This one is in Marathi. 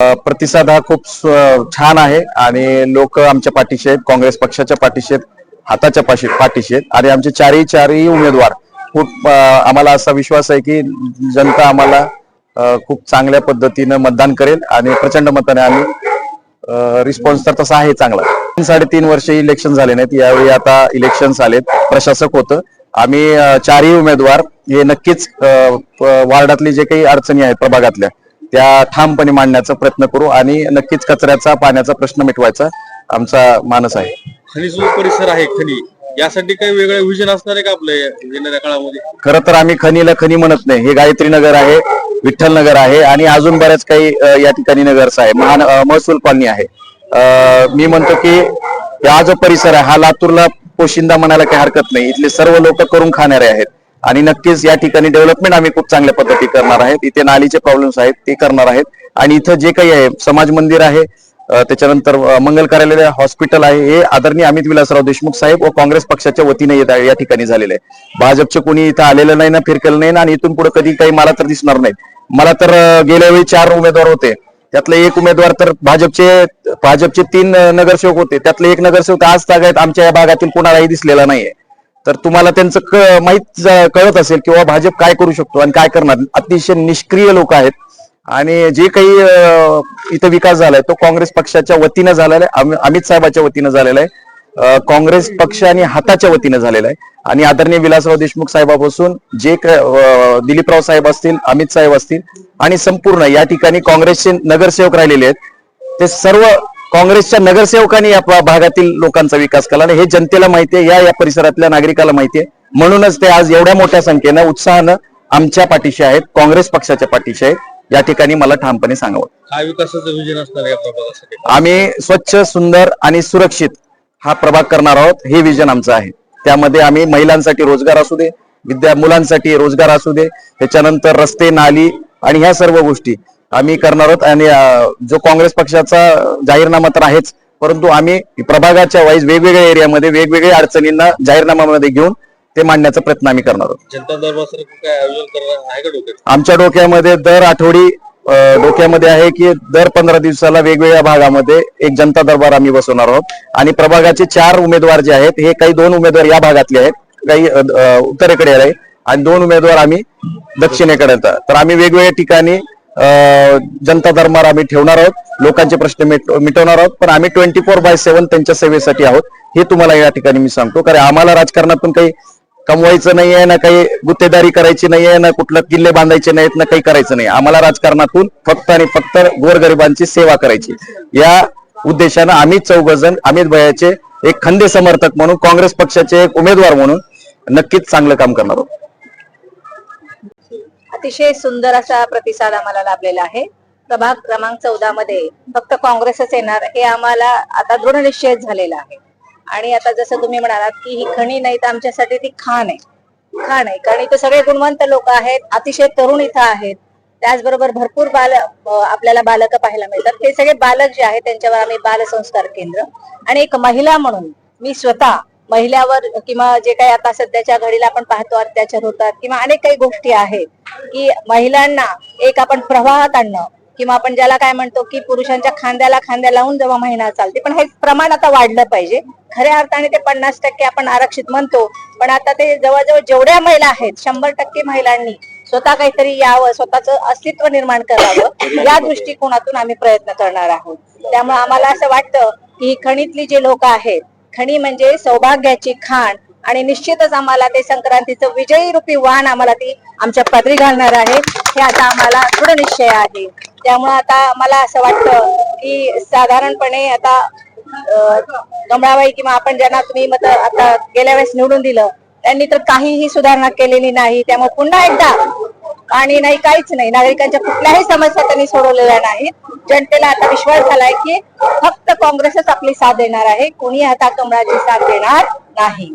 प्रतिसाद हा खूप छान आहे आणि लोक आमच्या पाठीशी आहेत, काँग्रेस पक्षाच्या पाठीशी आहेत, हाताच्या पाठीशी आहेत आणि आमचे चारही उमेदवार खूप आम्हाला असा विश्वास आहे की जनता आम्हाला खूप चांगल्या पद्धतीनं मतदान करेल आणि प्रचंड मताने आम्ही रिस्पॉन्स तर तसा आहे चांगला. 3.5 वर्ष इलेक्शन झाले नाहीत, यावेळी आता इलेक्शन्स आलेत, प्रशासक होतं. आम्ही चारही उमेदवार हे नक्कीच वार्डातली जे काही अडचणी आहेत प्रभागातल्या त्या ठामपणे मांडण्याचा प्रयत्न करू आणि नक्कीच कचऱ्याचा पाण्याचा प्रश्न मिटवायचा आमचा मानस आहे. खनी जो परिसर आहे खनी यासाठी काही वेगळं विजन असणार आहे का आपल्या येणाऱ्या काळामध्ये? खरं तर आम्ही खनीला खनी म्हणत नाही, हे गायत्री नगर आहे, विठ्ठल नगर आहे आणि अजून बऱ्याच काही या ठिकाणी नगर्स आहे, महसूल कॉलनी आहे. मी म्हणतो की हा जो परिसर आहे हा लातूरला पोशिंदा म्हणायला काही हरकत नाही. इथले सर्व लोक करून खाणारे आहेत आणि नक्कीच या ठिकाणी डेव्हलपमेंट आम्ही खूप चांगल्या पद्धती करणार आहेत. इथे नालीचे प्रॉब्लेम्स आहेत ते करणार आहेत आणि इथं जे काही आहे समाज मंदिर आहे, त्याच्यानंतर मंगल कार्यालय, हॉस्पिटल आहे, हे आदरणीय अमित विलासराव देशमुख साहेब व काँग्रेस पक्षाच्या वतीने या ठिकाणी झालेले आहे. भाजपचे कोणी इथं आलेलं नाही ना, फिरकलं नाही ना आणि इथून पुढे कधी काही मला तर दिसणार नाही. मला तर गेल्या वेळी 4 उमेदवार होते, त्यातले एक उमेदवार तर भाजपचे 3 नगरसेवक होते, त्यातले एक नगरसेवक आज तागायत आमच्या या भागातील कोणालाही दिसलेला नाहीये. तर तुम्हाला त्यांचं माहित कळत असेल किंवा भाजप काय करू शकतो आणि काय करणार. अतिशय निष्क्रिय लोक आहेत आणि जे काही इथं विकास झालाय तो काँग्रेस पक्षाच्या वतीनं झालेला आहे, अमित साहेबांच्या वतीनं झालेला आहे, काँग्रेस पक्ष आणि हाताच्या वतीनं झालेला आहे. आणि आदरणीय विलासराव देशमुख साहेबापासून जे दिलीपराव साहेब असतील, अमित साहेब असतील आणि संपूर्ण या ठिकाणी काँग्रेसचे नगरसेवक राहिलेले आहेत, ते सर्व काँग्रेसच्या नगरसेवकांनी या भागातील लोकांचा विकास केला आणि हे जनतेला माहिती आहे, या परिसरातल्या नागरिकाला माहिती आहे. म्हणूनच ते आज एवढ्या मोठ्या संख्येनं उत्साहानं आमच्या पाठीशी आहेत, काँग्रेस पक्षाच्या पाठीशी आहेत. या ठिकाणी मला ठामपणे सांगावं, काय विकासाचं विजन असणार या प्रभागासाठी? आम्ही स्वच्छ, सुंदर आणि सुरक्षित हा प्रभाग करणार आहोत, हे विजन आमचं आहे. त्यामध्ये आम्ही महिलांसाठी रोजगार असू दे, मुलांसाठी रोजगार असू दे, त्याच्यानंतर रस्ते, नाली आणि ह्या सर्व गोष्टी आम्ही करणार आहोत. आणि जो काँग्रेस पक्षाचा जाहीरनामा तर आहेच, परंतु आम्ही प्रभागाच्या वाईज वेगवेगळ्या एरियामध्ये वेगवेगळ्या अडचणींना जाहीरनाम्यामध्ये घेऊन ते मांडण्याचा प्रयत्न आम्ही करणार आहोत. जनता दरबारासारखं काय आयोजन करणार आहे का डोक्यात? आमच्या डोक्यामध्ये दर आठवडी डोक्यामध्ये आहे की दर 15 दिवसाला वेगवेगळ्या भागामध्ये एक जनता दरबार आम्ही बसवणार आहोत आणि प्रभागाचे 4 उमेदवार जे आहेत, हे काही 2 उमेदवार या भागातले आहेत, काही उत्तरेकडे आहे आणि 2 उमेदवार आम्ही दक्षिणेकडे. तर आम्ही वेगवेगळ्या ठिकाणी जनता दरबार आम्ही ठेवणार आहोत, लोकांचे प्रश्न मिटवणार आहोत, पण आम्ही 24/7 त्यांच्या सेवेसाठी आहोत, हे तुम्हाला या ठिकाणी मी सांगतो. कारण आम्हाला राजकारणातून काही कमवायचं नाहीये, ना काही गुत्तेदारी करायची नाहीये, ना कुठलं किल्ले बांधायचे नाहीत, ना काही करायचं नाही. आम्हाला राजकारणातून फक्त आणि फक्त गोरगरिबांची सेवा करायची, या उद्देशानं आम्ही 4 जण अमित भैयाचे एक खंदे समर्थक म्हणून, काँग्रेस पक्षाचे एक उमेदवार म्हणून नक्कीच चांगलं काम करणार आहोत. अतिशय सुंदर असा प्रतिसाद आम्हाला लाभलेला आहे. प्रभाग क्रमांक 14 मध्ये फक्त काँग्रेसच येणार हे आम्हाला आता दृढ निश्चय झालेला आहे. आणि आता जसं तुम्ही म्हणालात की ही खणी नाही तर आमच्यासाठी ती खाण आहे, कारण इथे सगळे गुणवंत लोक आहेत, अतिशय तरुण इथं आहेत, त्याचबरोबर भरपूर आपल्याला बालक पाहायला मिळतात. ते सगळे बालक जे आहेत त्यांच्यावर आम्ही बालसंस्कार केंद्र आणि एक महिला म्हणून मी स्वतः महिलावर किंवा जे काही आता सध्याच्या घडीला आपण पाहतो अत्याचार होतात किंवा अनेक काही गोष्टी आहेत की महिलांना एक आपण प्रवाहात आणणं किंवा आपण ज्याला काय म्हणतो की पुरुषांच्या खांद्याला खांद्या लावून जेव्हा महिला चालते, पण हे प्रमाण आता वाढलं पाहिजे. खऱ्या अर्थाने ते 50% आपण आरक्षित म्हणतो, पण आता ते जवळजवळ जेवढ्या महिला आहेत 100% महिलांनी स्वतः काहीतरी यावं, स्वतःचं अस्तित्व निर्माण करावं, या दृष्टिकोनातून आम्ही प्रयत्न करणार आहोत. त्यामुळे आम्हाला असं वाटतं की खणीतली जे लोक आहेत, खणी म्हणजे सौभाग्याची खाण आणि निश्चितच आम्हाला ते संक्रांतीचं विजयी रूपी वाण आम्हाला ती आमच्या पदरी घालणार आहे, हे आता आम्हाला दृढ निश्चय आहे. त्यामुळे आता मला असं वाटतं की साधारणपणे आता कमळाबाई किंवा आपण ज्यांना तुम्ही मत आता गेल्या वेळेस निवडून दिलं त्यांनी तर काहीही सुधारणा केलेली नाही. त्यामुळे पुन्हा एकदा पाणी नाही, काहीच नाही, नागरिकांच्या कुठल्याही समस्या त्यांनी सोडवलेल्या नाहीत. जनतेला आता विश्वास झालाय की फक्त काँग्रेसच आपली साथ देणार आहे, कोणी आता कमळाची साथ देणार नाही.